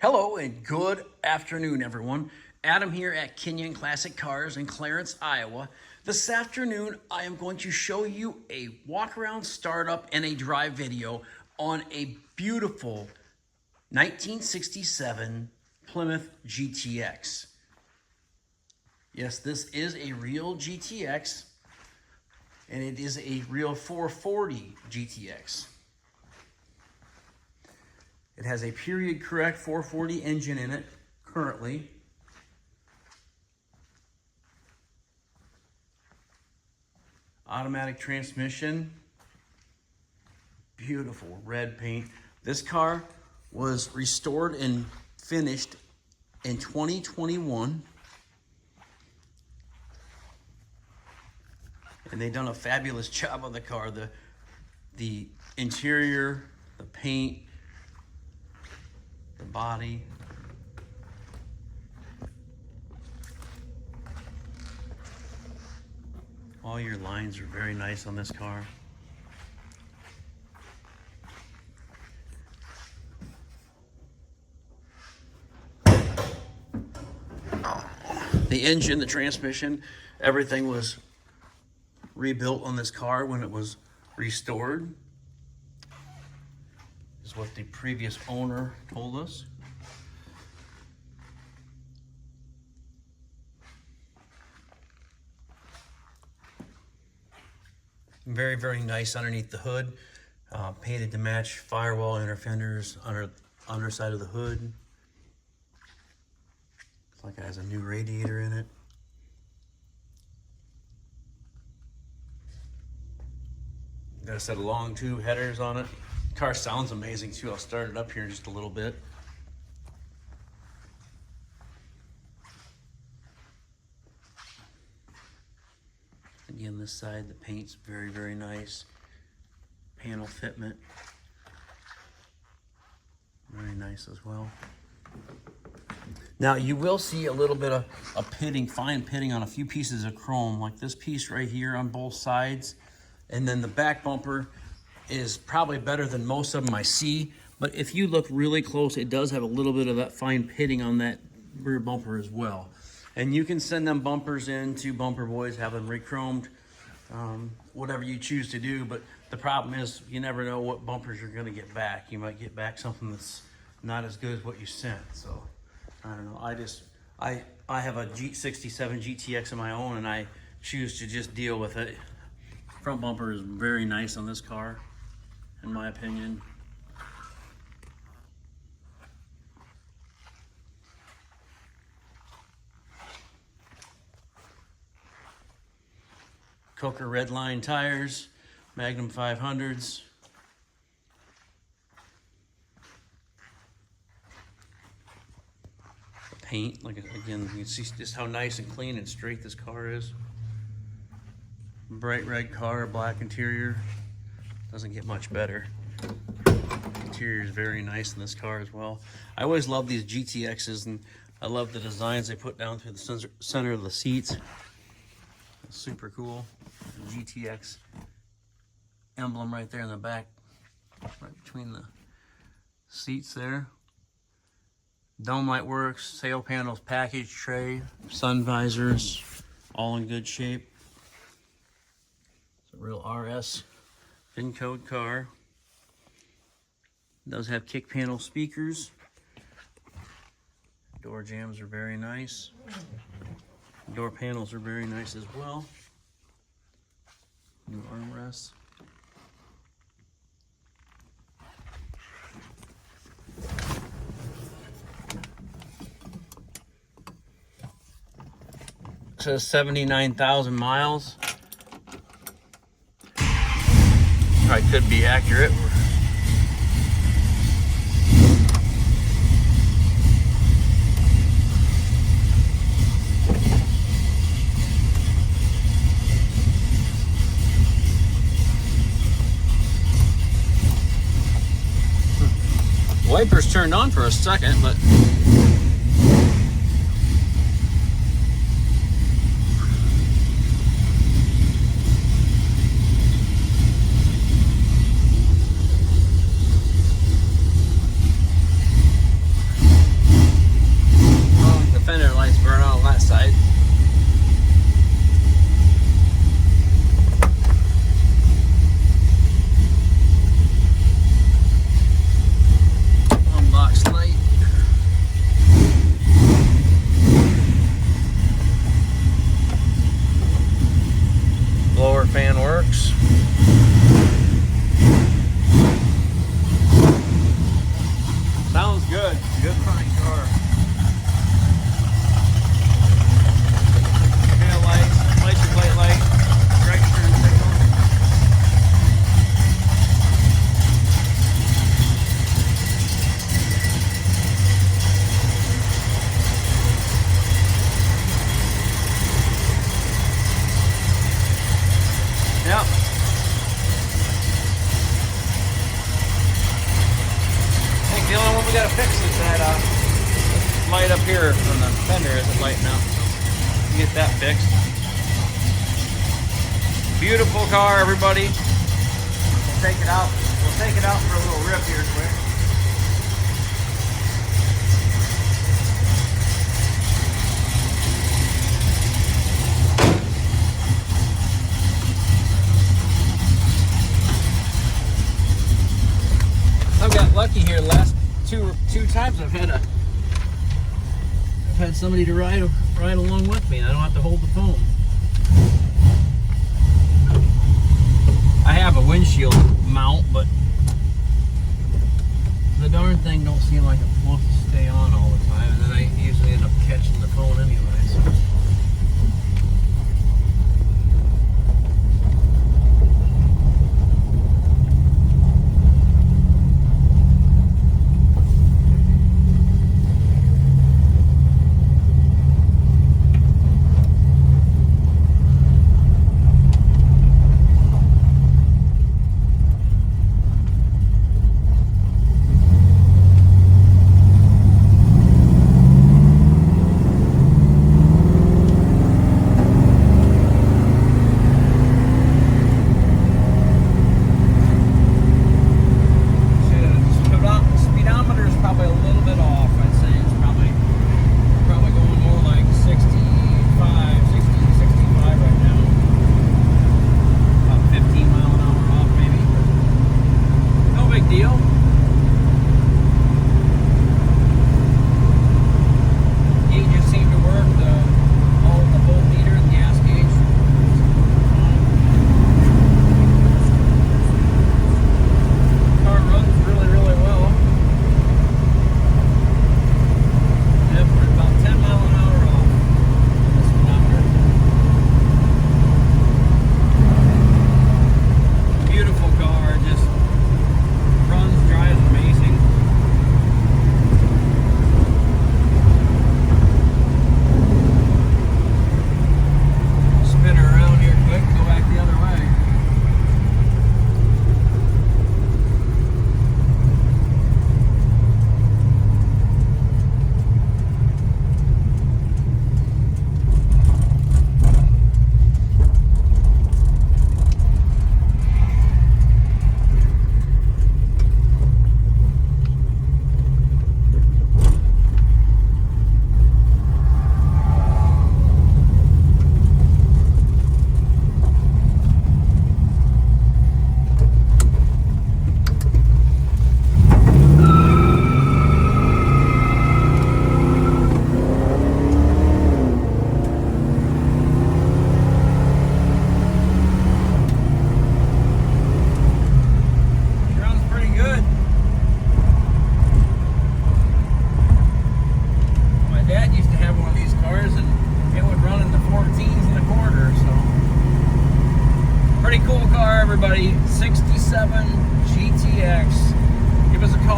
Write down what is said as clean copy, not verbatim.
Hello and good afternoon, everyone. Adam here at Kinion Classic Cars in Clarence, Iowa. This afternoon, I am going to show you a walk-around, startup, and a drive video on a beautiful 1967 Plymouth GTX. Yes, this is a real GTX, and it is a real 440 GTX. It has a period correct 440 engine in it currently. Automatic transmission. Beautiful red paint. This car was restored and finished in 2021. And they've done a fabulous job on the car. The interior, the paint, the body. All your lines are very nice on this car. The engine, the transmission, everything was rebuilt on this car when it was restored. Is what the previous owner told us. Very, very nice underneath the hood. Painted to match firewall inner fenders, underside of the hood. It's like it has a new radiator in it. Got a set of long tube headers on it. The car sounds amazing too. I'll start it up here in just a little bit. Again, this side, the paint's very, very nice. Panel fitment, very nice as well. Now you will see a little bit of a pitting, fine pitting on a few pieces of chrome, like this piece right here on both sides. And then the back bumper is probably better than most of them I see. But if you look really close, it does have a little bit of that fine pitting on that rear bumper as well. And you can send them bumpers in to Bumper Boys, have them re-chromed, whatever you choose to do. But the problem is you never know what bumpers you're going to get back. You might get back something that's not as good as what you sent. So I don't know. I have a G67 GTX of my own, and I choose to just deal with it. Front bumper is very nice on this car, in my opinion. Coker Redline tires, Magnum 500s. The paint, like again, you can see just how nice and clean and straight this car is. Bright red car, black interior. Doesn't get much better. Interior is very nice in this car as well. I always love these GTXs, and I love the designs they put down through the center of the seats. It's super cool. GTX emblem right there in the back, right between the seats there. Dome light works, sail panels, package tray, sun visors, all in good shape. It's a real RS VIN code car. It does have kick panel speakers. Door jambs are very nice. Door panels are very nice as well. New armrests. It says 79,000 miles. Probably could be accurate. Wipers turned on for a second, but we gotta fix is that light up here from the fender isn't lighting up. So get that fixed. Beautiful car, everybody. We'll take it out. We'll take it out for a little rip here quick. I've got lucky here. The last two times I've had somebody to ride along with me. I don't have to hold the phone. I have a windshield mount, but the darn thing don't seem like it's supposed to stay on all the time, and then I usually end up catching the phone anyway. So. Everybody, 67 GTX. Give us a call.